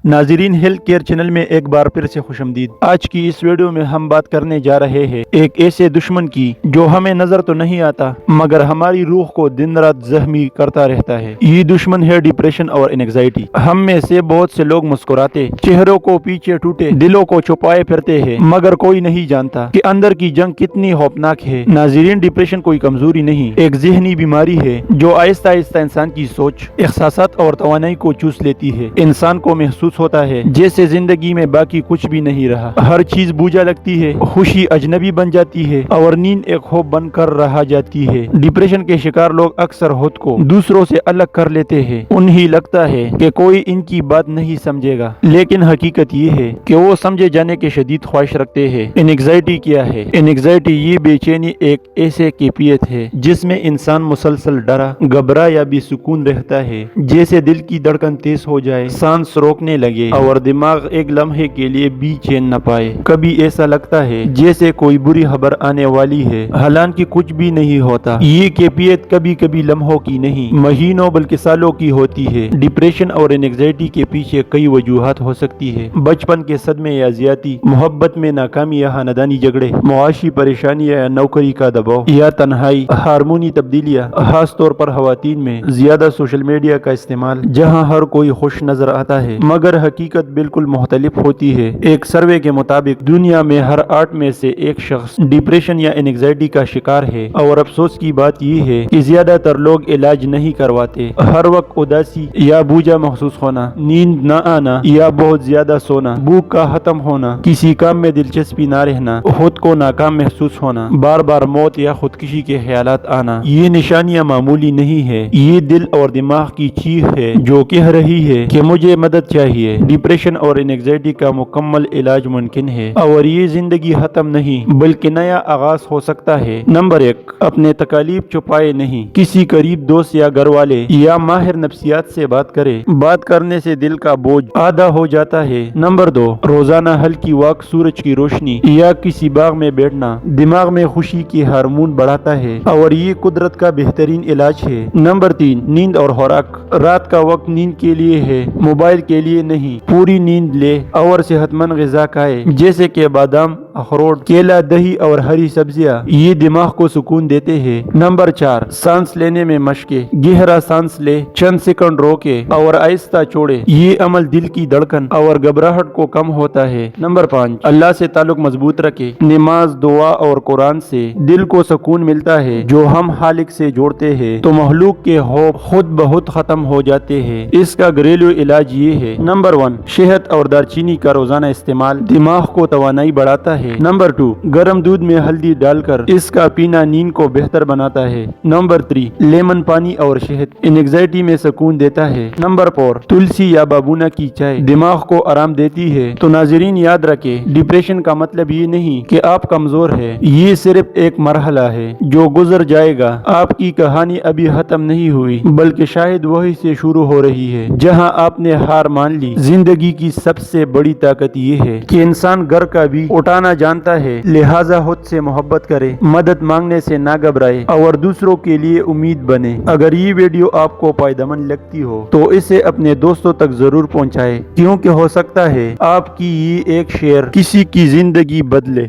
ناظرین، health care channel میں ایک بار پھر سے خوش آمدید۔ آج کی اس ویڈیو میں ہم بات کرنے جا رہے ہیں ایک ایسے دشمن کی جو ہمیں نظر تو نہیں آتا مگر ہماری روح کو دن رات زخمی کرتا رہتا ہے۔ یہ دشمن ہے ڈپریشن اور اینگزائٹی۔ ہم میں سے بہت سے لوگ مسکراتے، چہروں کو پیچھے ٹوٹے، دلوں کو چھپائے پھرتے ہیں، مگر کوئی نہیں جانتا کہ اندر کی جنگ کتنی خوفناک ہے۔ ناظرین، ڈپریشن کوئی کمزوری نہیں، ایک ذہنی بیماری ہے جو آہستہ آہستہ انسان کی سوچ، احساسات اور توانائی کو چوس لیتی ہے۔ انسان کو محسوس ہوتا ہے جیسے زندگی میں باقی کچھ بھی نہیں رہا، ہر چیز بوجھا لگتی ہے، خوشی اجنبی بن جاتی ہے اور نیند ایک خوف بن کر رہ جاتی ہے۔ ڈپریشن کے شکار لوگ اکثر خود کو دوسروں سے الگ کر لیتے ہیں۔ انہیں لگتا ہے کہ کوئی ان کی بات نہیں سمجھے گا، لیکن حقیقت یہ ہے کہ وہ سمجھے جانے کے شدید خواہش رکھتے ہیں۔ اینگزائٹی کیا ہے؟ اینگزائٹی یہ بے چینی ایک ایسے کیفیت ہے جس میں انسان مسلسل ڈرا، گھبرا یا بے سکون رہتا ہے، جیسے دل کی دھڑکن تیز ہو جائے، سانس روکنے لگے اور دماغ ایک لمحے کے لیے بھی چین نہ پائے۔ کبھی ایسا لگتا ہے جیسے کوئی بری خبر آنے والی ہے، حالانکہ کچھ بھی نہیں ہوتا۔ یہ کیفیت کبھی کبھی لمحوں کی نہیں، مہینوں بلکہ سالوں کی ہوتی ہے۔ ڈپریشن اور اینگزائٹی کے پیچھے کئی وجوہات ہو سکتی ہے۔ بچپن کے صدمے یا زیادتی، محبت میں ناکامی یا خاندانی جھگڑے، معاشی پریشانیاں یا نوکری کا دباؤ، یا تنہائی، ہارمونی تبدیلیاں، خاص طور پر خواتین میں زیادہ سوشل میڈیا کا استعمال، جہاں ہر کوئی خوش نظر آتا ہے مگر حقیقت بالکل مختلف ہوتی ہے۔ ایک سروے کے مطابق دنیا میں ہر 8 میں سے ایک شخص ڈپریشن یا اینگزائٹی کا شکار ہے، اور افسوس کی بات یہ ہے کہ زیادہ تر لوگ علاج نہیں کرواتے۔ ہر وقت اداسی یا بوجھا محسوس ہونا، نیند نہ آنا یا بہت زیادہ سونا، بھوک کا ختم ہونا، کسی کام میں دلچسپی نہ رہنا، خود کو ناکام محسوس ہونا، بار بار موت یا خودکشی کے خیالات آنا، یہ نشانیاں معمولی نہیں ہے۔ یہ دل اور دماغ کی چیخ ہے جو کہہ رہی ہے کہ مجھے مدد چاہیے۔ ڈپریشن اور اینگزائٹی کا مکمل علاج ممکن ہے، اور یہ زندگی ختم نہیں بلکہ نیا آغاز ہو سکتا ہے۔ نمبر 1، اپنے تکالیف چھپائے نہیں۔ کسی قریب دوست یا گھر والے یا ماہر نفسیات سے بات کرے۔ بات کرنے سے دل کا بوجھ آدھا ہو جاتا ہے۔ نمبر 2، روزانہ ہلکی واک، سورج کی روشنی یا کسی باغ میں بیٹھنا دماغ میں خوشی کی ہارمون بڑھاتا ہے، اور یہ قدرت کا بہترین علاج ہے۔ نمبر 3، نیند اور خوراک۔ رات کا وقت نیند کے لیے ہے، موبائل کے لیے نہیں۔ پوری نیند لے اور صحت مند غذا کھائے، جیسے کہ بادام، اخروٹ، کیلا، دہی اور ہری سبزیاں، یہ دماغ کو سکون دیتے ہیں۔ نمبر 4، سانس لینے میں مشقیں۔ گہرا سانس لے، چند سیکنڈ روکے اور آہستہ چھوڑے۔ یہ عمل دل کی دھڑکن اور گھبراہٹ کو کم ہوتا ہے۔ نمبر 5، اللہ سے تعلق مضبوط رکھے۔ نماز، دعا اور قرآن سے دل کو سکون ملتا ہے۔ جو ہم خالق سے جوڑتے ہیں تو مخلوق کے خوف خود بہت ختم ہو جاتے ہیں۔ اس کا گھریلو علاج یہ ہے۔ نمبر 1، شہد اور دارچینی کا روزانہ استعمال دماغ کو توانائی بڑھاتا ہے۔ نمبر 2، گرم دودھ میں ہلدی ڈال کر اس کا پینا نیند کو بہتر بناتا ہے۔ نمبر 3، لیمن پانی اور شہد اینگزائٹی میں سکون دیتا ہے۔ نمبر 4، تلسی یا بابونا کی چائے دماغ کو آرام دیتی ہے۔ تو ناظرین، یاد رکھیں، ڈپریشن کا مطلب یہ نہیں کہ آپ کمزور ہیں، یہ صرف ایک مرحلہ ہے جو گزر جائے گا۔ آپ کی کہانی ابھی ختم نہیں ہوئی بلکہ شاید وہی سے شروع ہو رہی ہے جہاں آپ نے ہار مان لی۔ زندگی کی سب سے بڑی طاقت یہ ہے کہ انسان گھر کا بھی اٹھانا جانتا ہے، لہٰذا خود سے محبت کرے، مدد مانگنے سے نہ گھبرائے اور دوسروں کے لیے امید بنے۔ اگر یہ ویڈیو آپ کو فائدہ مند لگتی ہو تو اسے اپنے دوستوں تک ضرور پہنچائے، کیونکہ ہو سکتا ہے آپ کی یہ ایک شیئر کسی کی زندگی بدلے۔